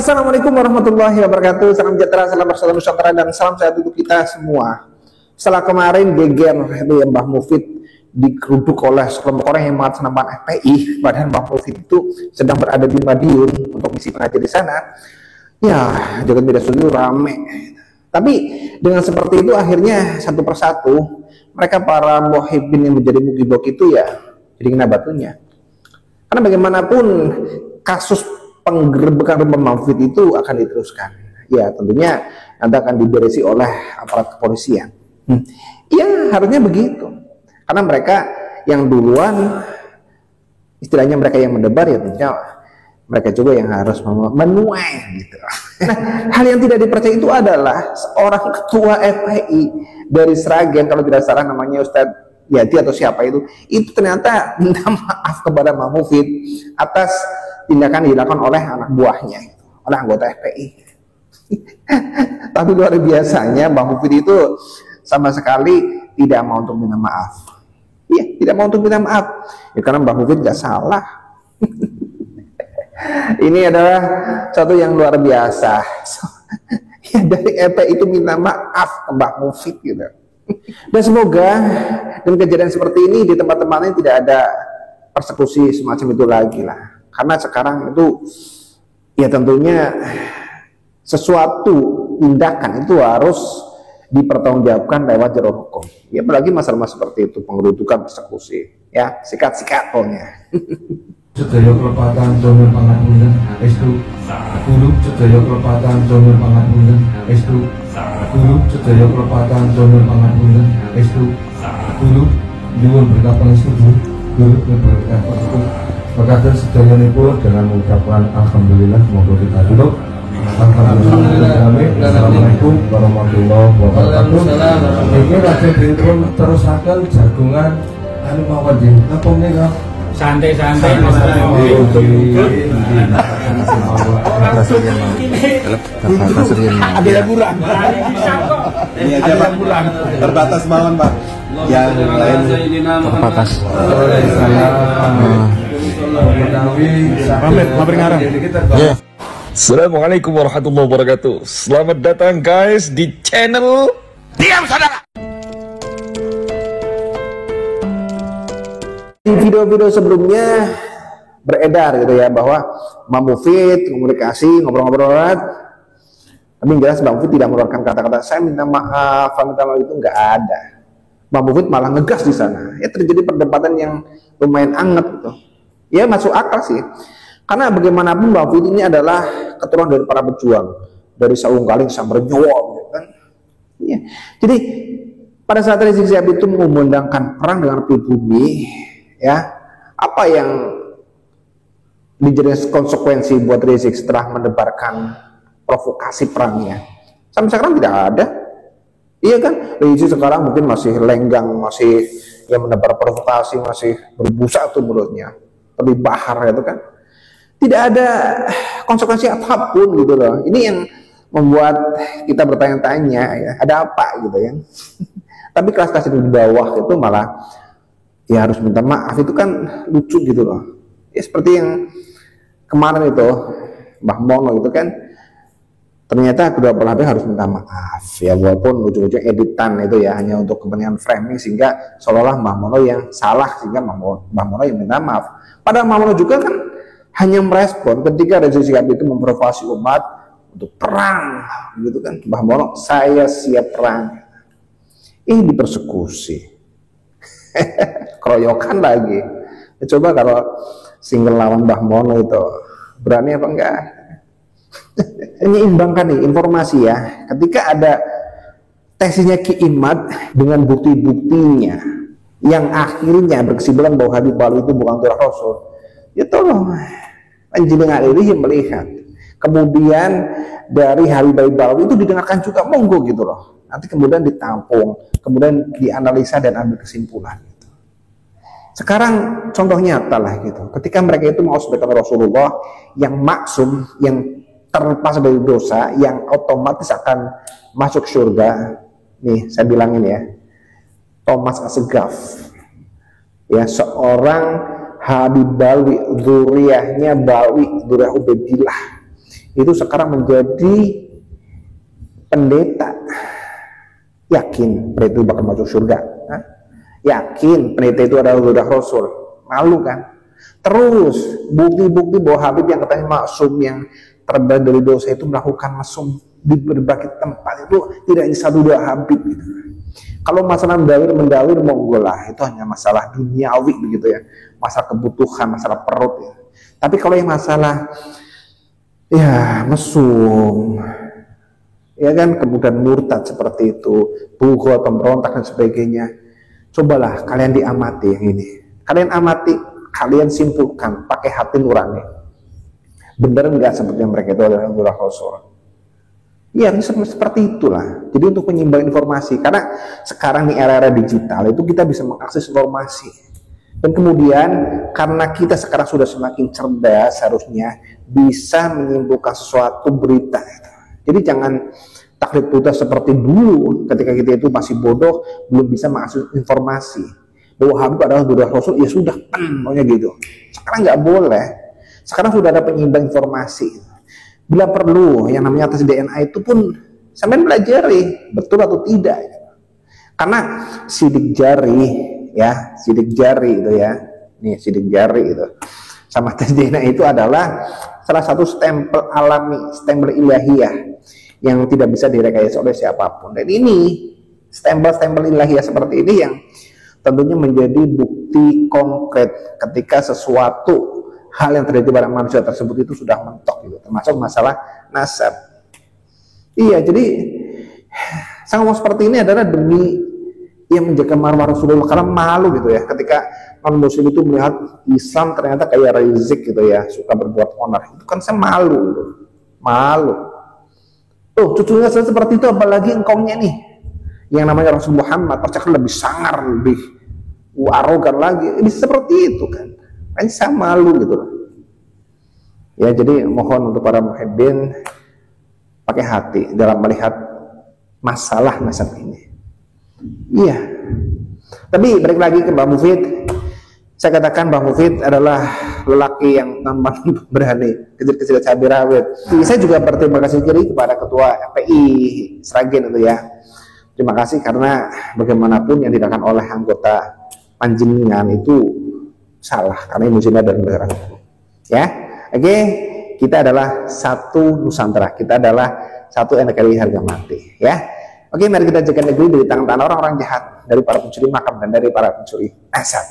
Assalamualaikum warahmatullahi wabarakatuh. Salam sejahtera, salam bersatu Nusantara, dan salam sehat untuk kita semua. Setelah kemarin geger itu ya Mbah Mufid digeruduk oleh sekelompok orang yang mengatasnamakan FPI, padahal Mbah Mufid itu sedang berada di Madiun untuk misi pengajar di sana. Ya, jagat media sosial rame. Tapi dengan seperti itu akhirnya satu persatu mereka para muhibbin yang menjadi mukibok itu ya jadi kena batunya. Karena bagaimanapun kasus penggerebekan rumah Mufid itu akan diteruskan. Ya tentunya nanti akan diberesi oleh aparat kepolisian. Ya harusnya begitu. Karena mereka yang duluan, istilahnya mereka yang mendebar, ya tentunya mereka juga yang harus menuai gitu. Nah, hal yang tidak dipercaya itu adalah seorang ketua FPI dari Sragen, kalau tidak salah namanya Ustadz Yati atau siapa itu ternyata minta maaf kepada Mbah Mufid atas tindakan dilakukan oleh anak buahnya, oleh anggota FPI. Tapi luar biasanya Mbah Mufid itu sama sekali tidak mau untuk minta maaf. Iya, tidak mau untuk minta maaf. Ya karena Mbah Mufid gak salah. Ini adalah satu yang luar biasa. Ya dari FPI itu minta maaf ke Mbah Mufid gitu. Dan semoga dengan kejadian seperti ini di tempat-tempatnya tidak ada persekusi semacam itu lagi lah. Karena sekarang itu ya tentunya sesuatu tindakan itu harus dipertanggungjawabkan lewat jalur hukum. Ya apalagi masalah seperti itu, pengerudukan, persekusi. Ya sikat-sikat pokoknya. Sedaya kelepatan domir pangapunten estu guru sedaya kelepatan domir pangapunten estu guru sedaya kelepatan domir pangapunten estu guru nyuwun berkah pangestu guru berkah pangestu mekaten sedayanipun dengan mengucapkan alhamdulillah semoga kita tutup. Assalamualaikum warahmatullahi wabarakatuh. Ini lajeng dipun terusaken jagungan anu mawon nggih napa menika santai-santai ada liburan ini aja Pak terbatas mawon Pak yang lain terbatas pamit ngarang. Assalamualaikum warahmatullahi wabarakatuh. Selamat datang guys di channel Diam Saudara. Di video-video sebelumnya beredar gitu ya bahwa Mbah Mufid komunikasi ngobrol-ngobrol, tapi jelas Mbah Mufid tidak mengeluarkan kata-kata saya minta maaf itu nggak ada. Mbah Mufid malah ngegas di sana. Ya terjadi perdebatan yang lumayan anget gitu. Ya masuk akal sih. Karena bagaimanapun Mbah Mufid ini adalah keturunan dari para pejuang, dari Saung Galing sampai Nyowo gitu kan. Ya. Jadi pada saat Rizik Syihab itu mengumandangkan perang dengan pribumi, ya apa yang dijadikan konsekuensi buat Rizik setelah mendebarkan provokasi perangnya? Sampai sekarang tidak ada. Iya kan? Rizik sekarang mungkin masih lenggang, masih yang menebar provokasi, masih berbusa tuh mulutnya, lebih bahar gitu kan. Tidak ada konsekuensi apapun gitu loh. Ini yang membuat kita bertanya-tanya ya, ada apa gitu ya. Tapi kelas-kelas di bawah itu malah ya harus minta maaf, itu kan lucu gitu loh. Ya seperti yang kemarin itu Mbah Mono itu kan ternyata kedua belah pihak harus minta maaf ya, walaupun ujung-ujung editan itu ya hanya untuk kepentingan framing sehingga seolah-olah Mbah Mono yang salah sehingga Mbah Mono yang minta maaf. Padahal Mbah Mono juga kan hanya merespon ketika Rizik Syihab itu memprovokasi umat untuk perang gitu kan. Mbah Mono saya siap perang. Ini dipersekusi. Keroyokan lagi. Ya, coba kalau single lawan Mbah Mono itu berani apa enggak? Menyeimbangkan nih informasi ya. Ketika ada tesisnya Ki Imad dengan bukti-buktinya yang akhirnya berkesimpulan bahwa Habib Balu itu bukan turah Rasul, ya tolong panjenengan ini melihat. Kemudian dari Habib Balu itu didengarkan juga, monggo gitu loh. Nanti kemudian ditampung, kemudian dianalisa dan ambil kesimpulan gitu. Sekarang contoh nyata lah gitu. Ketika mereka itu mau sebagai Rasulullah yang maksum, yang terlepas dari dosa, yang otomatis akan masuk surga. Nih saya bilangin ya, Thomas Assegaf ya, seorang Habib Balwi, zuriyahnya Balwi, zuriyah Ubaidillah itu sekarang menjadi pendeta. Yakin pendeta itu bakal masuk surga? Hah? Yakin pendeta itu adalah udah Rasul? Malu kan? Terus bukti-bukti bahwa Habib yang katanya maksum, yang terbebas dari dosa itu melakukan mesum di berbagai tempat, itu tidak hanya satu dua Habib gitu. Kalau masalah mendawir monggo lah, itu hanya masalah duniawi begitu ya, masalah kebutuhan, masalah perut ya. Tapi kalau yang masalah ya mesum, ya kan, kemudian murtad seperti itu, bughal, pemberontak dan sebagainya, cobalah kalian diamati yang ini. Kalian amati, kalian simpulkan pakai hati nurani. Benar nggak seperti mereka itu adalah Rasul? Iya, seperti itulah. Jadi untuk menyimbang informasi, karena sekarang di era-era digital itu kita bisa mengakses informasi. Dan kemudian karena kita sekarang sudah semakin cerdas, harusnya bisa menyimpulkan sesuatu berita. Jadi jangan taklid buta seperti dulu ketika kita itu masih bodoh, belum bisa mengakses informasi. Bahwa Habib adalah dua Rasul, ya sudah, maunya gitu. Sekarang nggak boleh. Sekarang sudah ada penyimbang informasi. Bila perlu, yang namanya tes DNA itu pun sampai pelajari betul atau tidak. Karena sidik jari ya, sidik jari itu ya, nih sidik jari itu sama tes DNA itu adalah salah satu stempel alami, stempel ilahiyah yang tidak bisa direkayasa oleh siapapun. Dan ini stempel-stempel ilahiyah seperti ini yang tentunya menjadi bukti konkret ketika sesuatu hal yang terjadi pada manusia tersebut itu sudah mentok gitu, termasuk masalah nasab. Iya, jadi saya ngomong seperti ini adalah demi yang menjaga marwah Rasulullah, karena malu gitu ya ketika non muslim itu melihat Islam ternyata kayak Rizik gitu ya, suka berbuat onar. Itu kan saya malu gitu. Malu. Tuh cucunya saya seperti itu, apalagi engkongnya nih yang namanya Rasul Muhammad, percaya lebih sangar, lebih arogan lagi. Ini seperti itu kan. Kan saya malu gitu loh. Ya, jadi mohon untuk para muhibbin pakai hati dalam melihat masalah nasab ini. Iya. Tapi balik lagi ke Mbak Mufid, saya katakan Mbak Mufid adalah lelaki yang nampak berani, kecil-kecil cabai rawit. Saya juga berterima kasih kepada Ketua FPI Sragen itu ya. Terima kasih karena bagaimanapun yang dilakukan oleh anggota panjenengan itu salah, karena muslimah dan bergerak ya. Oke, kita adalah satu Nusantara, kita adalah satu NKRI harga mati ya. Oke, mari kita jaga negeri dari tangan-tangan orang-orang jahat, dari para pencuri makam dan dari para pencuri aset.